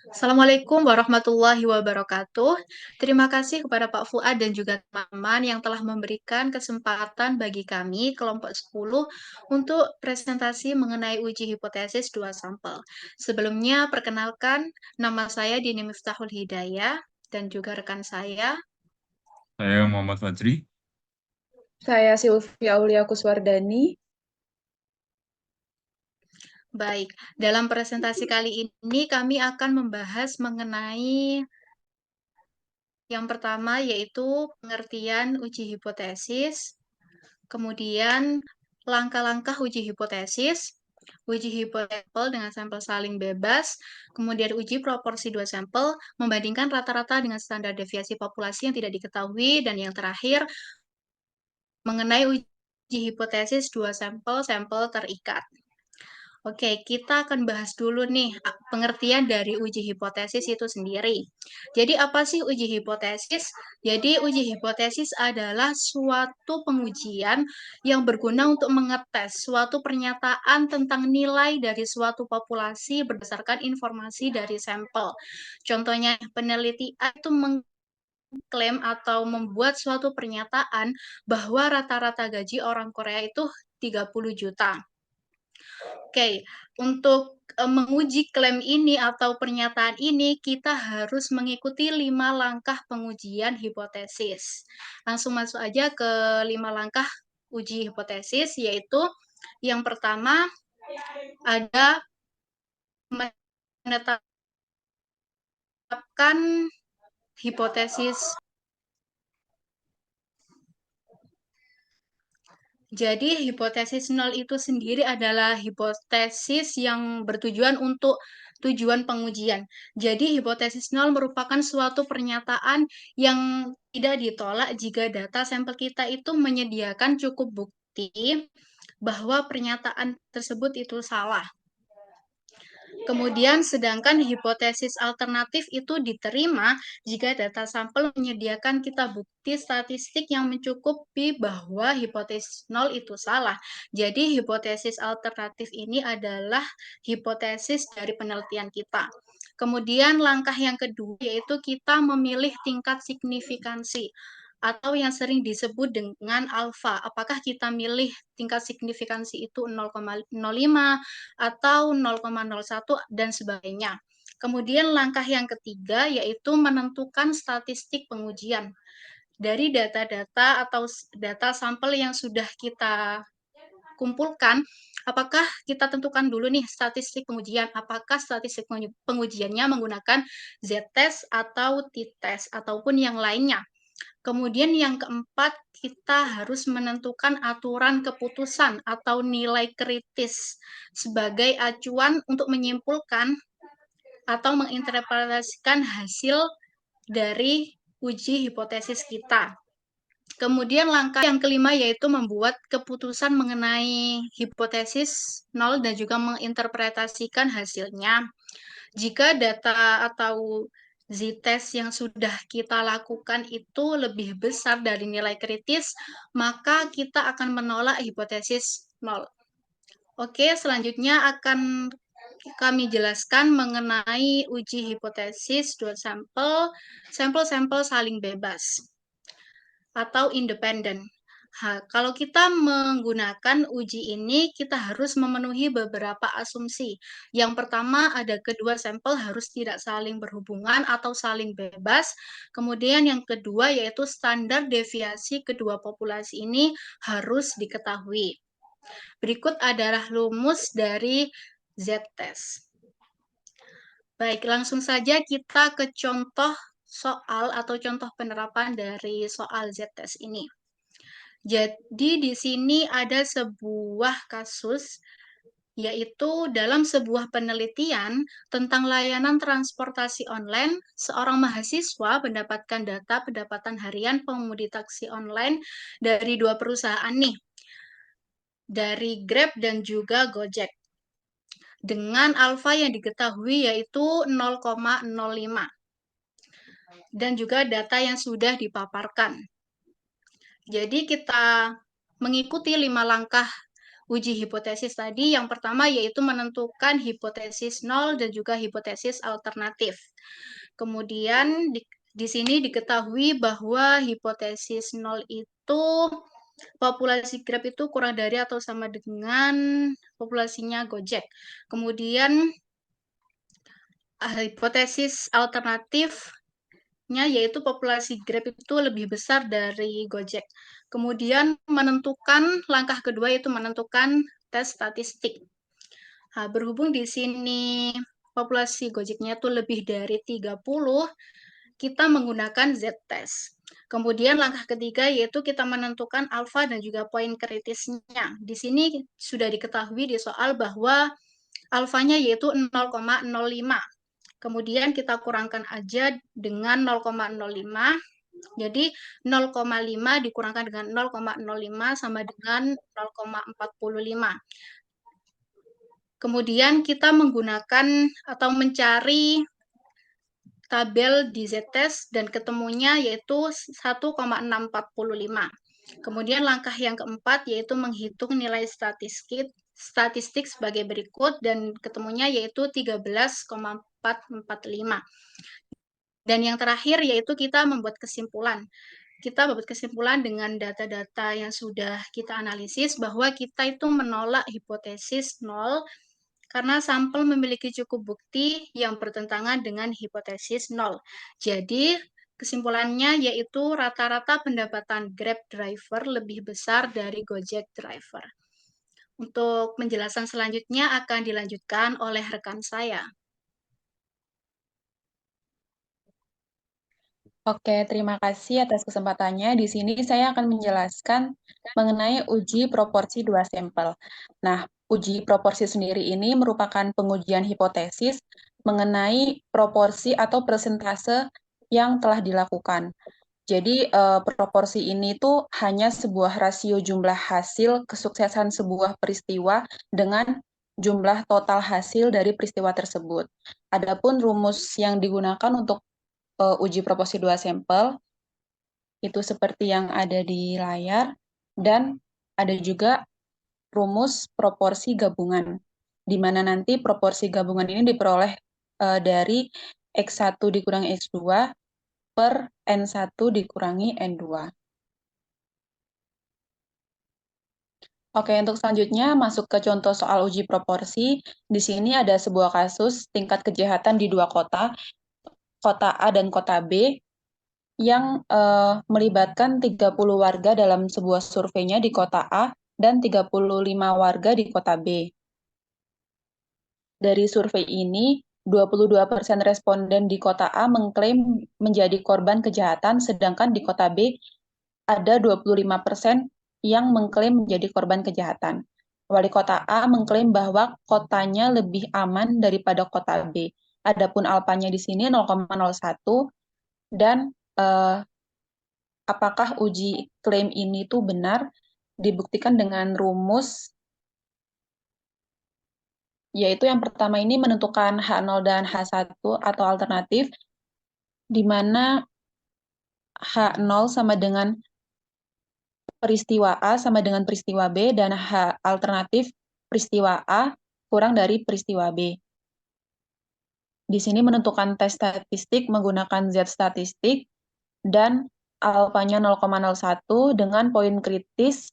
Assalamualaikum warahmatullahi wabarakatuh. Terima kasih kepada Pak Fuad dan juga teman-teman yang telah memberikan kesempatan bagi kami, kelompok 10, untuk presentasi mengenai uji hipotesis dua sampel. Sebelumnya, perkenalkan, nama saya Dini Miftahul Hidayah, dan juga rekan saya. Saya Muhammad Fajri. Saya Sylvia Aulia Kuswardani. Baik, dalam presentasi kali ini kami akan membahas mengenai yang pertama yaitu pengertian uji hipotesis, kemudian langkah-langkah uji hipotesis, uji hipotesis dengan sampel saling bebas, kemudian uji proporsi dua sampel, membandingkan rata-rata dengan standar deviasi populasi yang tidak diketahui, dan yang terakhir mengenai uji hipotesis dua sampel terikat. Oke, kita akan bahas dulu nih pengertian dari uji hipotesis itu sendiri. Jadi apa sih uji hipotesis? Jadi uji hipotesis adalah suatu pengujian yang berguna untuk mengetes suatu pernyataan tentang nilai dari suatu populasi berdasarkan informasi dari sampel. Contohnya penelitian itu mengklaim atau membuat suatu pernyataan bahwa rata-rata gaji orang Korea itu 30 juta. Oke, untuk menguji klaim ini atau pernyataan ini, kita harus mengikuti 5 langkah pengujian hipotesis. Langsung masuk aja ke 5 langkah uji hipotesis, yaitu yang pertama ada menetapkan hipotesis. Jadi, hipotesis nol itu sendiri adalah hipotesis yang bertujuan untuk tujuan pengujian. Jadi, hipotesis nol merupakan suatu pernyataan yang tidak ditolak jika data sampel kita itu menyediakan cukup bukti bahwa pernyataan tersebut itu salah. Kemudian, sedangkan hipotesis alternatif itu diterima jika data sampel menyediakan kita bukti statistik yang mencukupi bahwa hipotesis nol itu salah. Jadi, hipotesis alternatif ini adalah hipotesis dari penelitian kita. Kemudian, langkah yang kedua yaitu kita memilih tingkat signifikansi atau yang sering disebut dengan alfa. Apakah kita milih tingkat signifikansi itu 0,05 atau 0,01 dan sebagainya. Kemudian langkah yang ketiga yaitu menentukan statistik pengujian. Dari data-data atau data sampel yang sudah kita kumpulkan, apakah kita tentukan dulu nih statistik pengujian, apakah statistik pengujiannya menggunakan z-test atau t-test ataupun yang lainnya. Kemudian yang keempat, kita harus menentukan aturan keputusan atau nilai kritis sebagai acuan untuk menyimpulkan atau menginterpretasikan hasil dari uji hipotesis kita. Kemudian langkah yang kelima yaitu membuat keputusan mengenai hipotesis nol dan juga menginterpretasikan hasilnya. Jika data atau z-test yang sudah kita lakukan itu lebih besar dari nilai kritis, maka kita akan menolak hipotesis nol. Oke, selanjutnya akan kami jelaskan mengenai uji hipotesis dua sampel saling bebas atau independen. Kalau kita menggunakan uji ini, kita harus memenuhi beberapa asumsi. Yang pertama, ada kedua sampel harus tidak saling berhubungan atau saling bebas. Kemudian yang kedua, yaitu standar deviasi kedua populasi ini harus diketahui. Berikut adalah rumus dari z-test. Baik, langsung saja kita ke contoh soal atau contoh penerapan dari soal z-test ini. Jadi di sini ada sebuah kasus, yaitu dalam sebuah penelitian tentang layanan transportasi online, seorang mahasiswa mendapatkan data pendapatan harian pengemudi taksi online dari dua perusahaan nih, dari Grab dan juga Gojek, dengan alfa yang diketahui yaitu 0,05, dan juga data yang sudah dipaparkan. Jadi kita mengikuti 5 langkah uji hipotesis tadi. Yang pertama yaitu menentukan hipotesis nol dan juga hipotesis alternatif. Kemudian di sini diketahui bahwa hipotesis nol itu populasi Grab itu kurang dari atau sama dengan populasinya Gojek. Kemudian hipotesis alternatifnya yaitu populasi Grab itu lebih besar dari Gojek. Kemudian langkah kedua itu menentukan tes statistik. Nah, berhubung di sini populasi Gojeknya itu lebih dari 30, kita menggunakan Z-test. Kemudian langkah ketiga yaitu kita menentukan alfa dan juga poin kritisnya. Di sini sudah diketahui di soal bahwa alfanya yaitu 0,05. Kemudian kita kurangkan aja dengan 0,05. Jadi 0,5 dikurangkan dengan 0,05 sama dengan 0,45. Kemudian kita menggunakan atau mencari tabel di Z-test dan ketemunya yaitu 1,645. Kemudian langkah yang keempat yaitu menghitung nilai statistik sebagai berikut dan ketemunya yaitu 13,445. Dan yang terakhir yaitu kita membuat kesimpulan. Kita membuat kesimpulan dengan data-data yang sudah kita analisis bahwa kita itu menolak hipotesis nol karena sampel memiliki cukup bukti yang bertentangan dengan hipotesis nol. Jadi, kesimpulannya yaitu rata-rata pendapatan Grab driver lebih besar dari Gojek driver. Untuk penjelasan selanjutnya akan dilanjutkan oleh rekan saya. Oke, terima kasih atas kesempatannya. Di sini saya akan menjelaskan mengenai uji proporsi dua sampel. Nah, uji proporsi sendiri ini merupakan pengujian hipotesis mengenai proporsi atau persentase yang telah dilakukan. Jadi, proporsi ini tuh hanya sebuah rasio jumlah hasil kesuksesan sebuah peristiwa dengan jumlah total hasil dari peristiwa tersebut. Adapun rumus yang digunakan untuk uji proporsi dua sampel itu seperti yang ada di layar, dan ada juga rumus proporsi gabungan, di mana nanti proporsi gabungan ini diperoleh dari X1 dikurangi X2 per N1 dikurangi N2. Oke, untuk selanjutnya masuk ke contoh soal uji proporsi. Di sini ada sebuah kasus tingkat kejahatan di dua kota A dan kota B, yang melibatkan 30 warga dalam sebuah surveinya di kota A dan 35 warga di kota B. Dari survei ini, 22% responden di kota A mengklaim menjadi korban kejahatan, sedangkan di kota B ada 25% yang mengklaim menjadi korban kejahatan. Wali kota A mengklaim bahwa kotanya lebih aman daripada kota B. Adapun alfanya di sini 0,01, dan apakah uji klaim ini tuh benar dibuktikan dengan rumus, yaitu yang pertama ini menentukan H0 dan H1 atau alternatif, di mana H0 sama dengan peristiwa A sama dengan peristiwa B, dan H alternatif peristiwa A kurang dari peristiwa B. Di sini menentukan tes statistik menggunakan Z statistik, dan alfanya 0,01 dengan poin kritis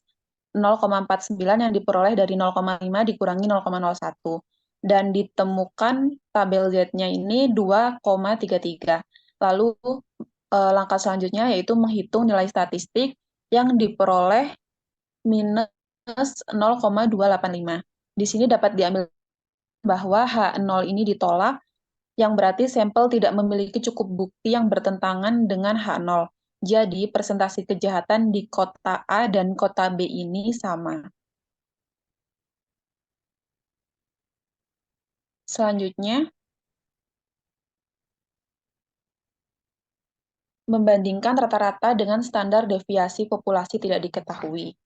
0,49 yang diperoleh dari 0,5 dikurangi 0,01. Dan ditemukan tabel Z-nya ini 2,33. Lalu langkah selanjutnya yaitu menghitung nilai statistik yang diperoleh minus 0,285. Di sini dapat diambil bahwa H0 ini ditolak, yang berarti sampel tidak memiliki cukup bukti yang bertentangan dengan H0. Jadi, persentase kejahatan di kota A dan kota B ini sama. Selanjutnya, membandingkan rata-rata dengan standar deviasi populasi tidak diketahui.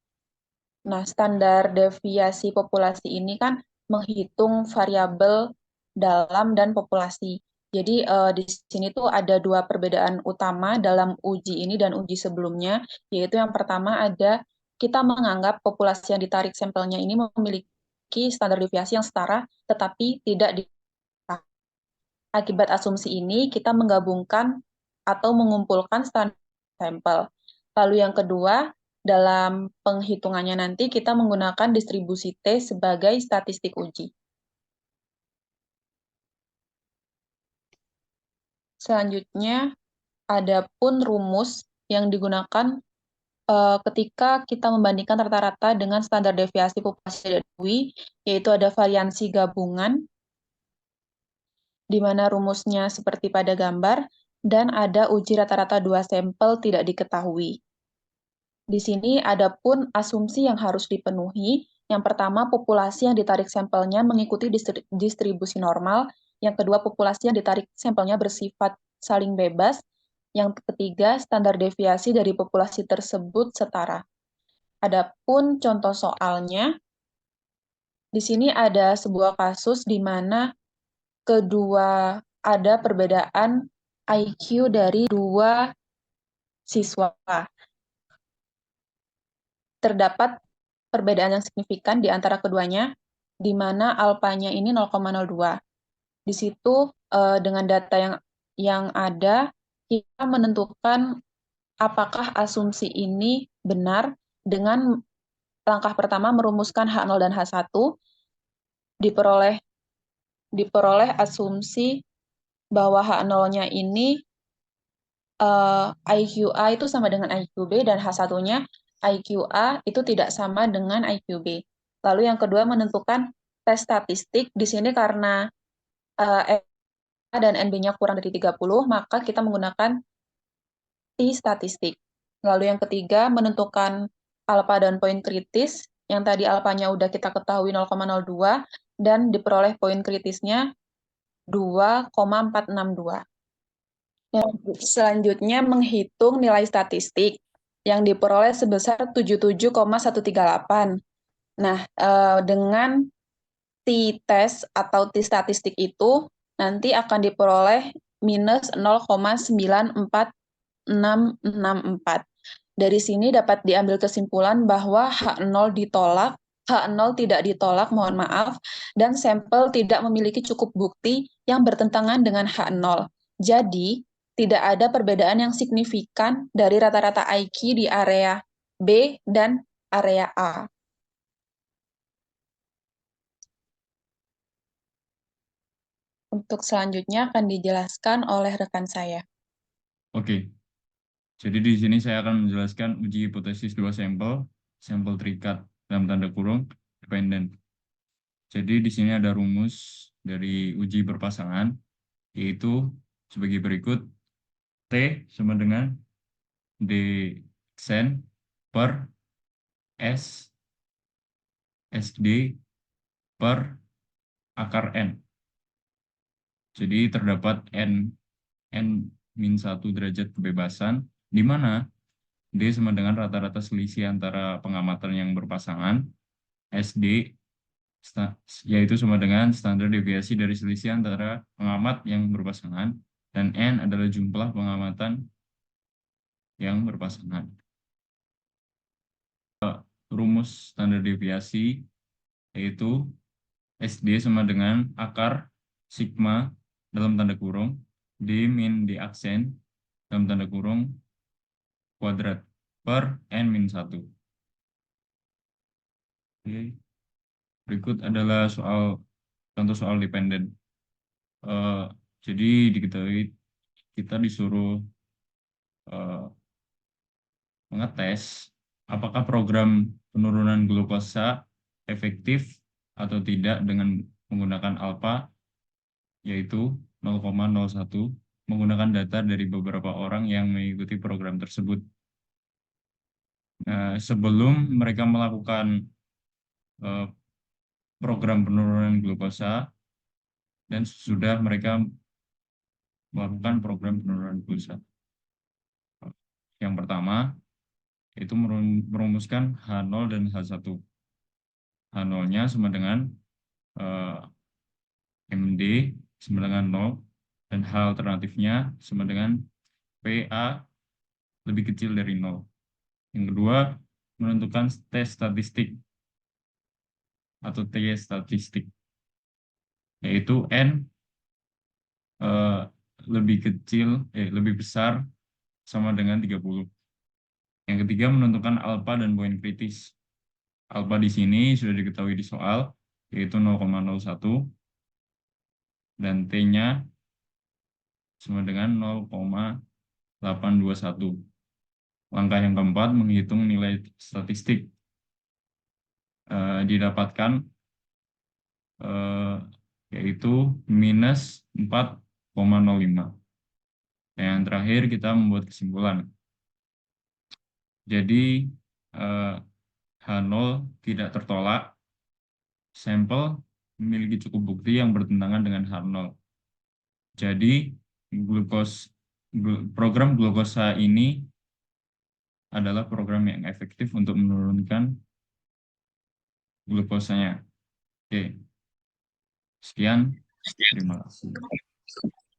Nah, standar deviasi populasi ini kan menghitung variabel dalam dan populasi. Jadi di sini tuh ada dua perbedaan utama dalam uji ini dan uji sebelumnya, yaitu yang pertama ada kita menganggap populasi yang ditarik sampelnya ini memiliki standar deviasi yang setara, tetapi tidak di. Akibat asumsi ini, kita menggabungkan atau mengumpulkan standar sampel. Lalu yang kedua, dalam penghitungannya nanti kita menggunakan distribusi T sebagai statistik uji. Selanjutnya, ada pun rumus yang digunakan ketika kita membandingkan rata-rata dengan standar deviasi populasi diketahui, yaitu ada variansi gabungan, di mana rumusnya seperti pada gambar, dan ada uji rata-rata 2 sampel tidak diketahui. Di sini ada pun asumsi yang harus dipenuhi. Yang pertama, populasi yang ditarik sampelnya mengikuti distribusi normal. Yang kedua, populasi yang ditarik sampelnya bersifat saling bebas. Yang ketiga, standar deviasi dari populasi tersebut setara. Adapun contoh soalnya, di sini ada sebuah kasus di mana kedua ada perbedaan IQ dari dua siswa. Terdapat perbedaan yang signifikan di antara keduanya, di mana alfanya ini 0,02. Di situ dengan data yang ada, kita menentukan apakah asumsi ini benar dengan langkah pertama merumuskan H0 dan H1, diperoleh asumsi bahwa H0-nya ini IQA itu sama dengan IQB, dan H1-nya IQA itu tidak sama dengan IQB. Lalu yang kedua menentukan tes statistik. Di sini karena A dan NB-nya kurang dari 30, maka kita menggunakan T statistik. Lalu yang ketiga menentukan alfa dan poin kritis. Yang tadi alfanya udah kita ketahui 0,02 dan diperoleh poin kritisnya 2,462. Selanjutnya menghitung nilai statistik yang diperoleh sebesar 77,138. Nah, dengan t-test atau t-statistik itu nanti akan diperoleh minus 0,94664. Dari sini dapat diambil kesimpulan bahwa H0 ditolak, H0 tidak ditolak, mohon maaf, dan sampel tidak memiliki cukup bukti yang bertentangan dengan H0. Jadi, tidak ada perbedaan yang signifikan dari rata-rata IQ di area B dan area A. Untuk selanjutnya akan dijelaskan oleh rekan saya. Oke, jadi di sini saya akan menjelaskan uji hipotesis dua sampel, sampel terikat dalam tanda kurung, dependent. Jadi di sini ada rumus dari uji berpasangan, yaitu sebagai berikut. T sama dengan D Xen per S SD per akar N. Jadi terdapat N-1 derajat kebebasan, di mana D sama dengan rata-rata selisih antara pengamatan yang berpasangan, SD yaitu sama dengan standar deviasi dari selisih antara pengamat yang berpasangan, dan N adalah jumlah pengamatan yang berpasangan. Rumus standar deviasi yaitu SD sama dengan akar sigma dalam tanda kurung D min D aksen dalam tanda kurung kuadrat per N-1. Oke. Berikut adalah contoh soal dependen. Jadi diketahui kita disuruh mengetes apakah program penurunan glukosa efektif atau tidak dengan menggunakan alfa, yaitu 0,01, menggunakan data dari beberapa orang yang mengikuti program tersebut. Nah, sebelum mereka melakukan program penurunan glukosa dan sudah mereka melakukan program penurunan glukosa. Yang pertama, itu merumuskan H0 dan H1. H0-nya sama dengan MD sama dengan 0, dan H alternatifnya sama dengan PA lebih kecil dari 0. Yang kedua, menentukan T statistik atau T statistik, yaitu N eh, lebih besar sama dengan 30. Yang ketiga menentukan alfa dan poin kritis. Alfa di sini sudah diketahui di soal, yaitu 0,01 dan T-nya sama dengan 0,821. Langkah yang keempat menghitung nilai statistik. Didapatkan yaitu minus 4,05. Dan yang terakhir kita membuat kesimpulan. Jadi H0 tidak tertolak. Sampel memiliki cukup bukti yang bertentangan dengan H0. Jadi program glukosa ini adalah program yang efektif untuk menurunkan glukosanya. Oke. Sekian. Terima kasih.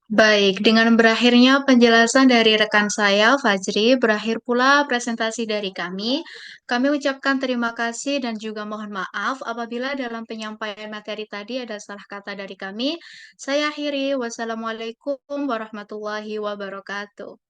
Baik, dengan berakhirnya penjelasan dari rekan saya, Fajri, berakhir pula presentasi dari kami. Kami ucapkan terima kasih dan juga mohon maaf apabila dalam penyampaian materi tadi ada salah kata dari kami. Saya akhiri, wassalamualaikum warahmatullahi wabarakatuh.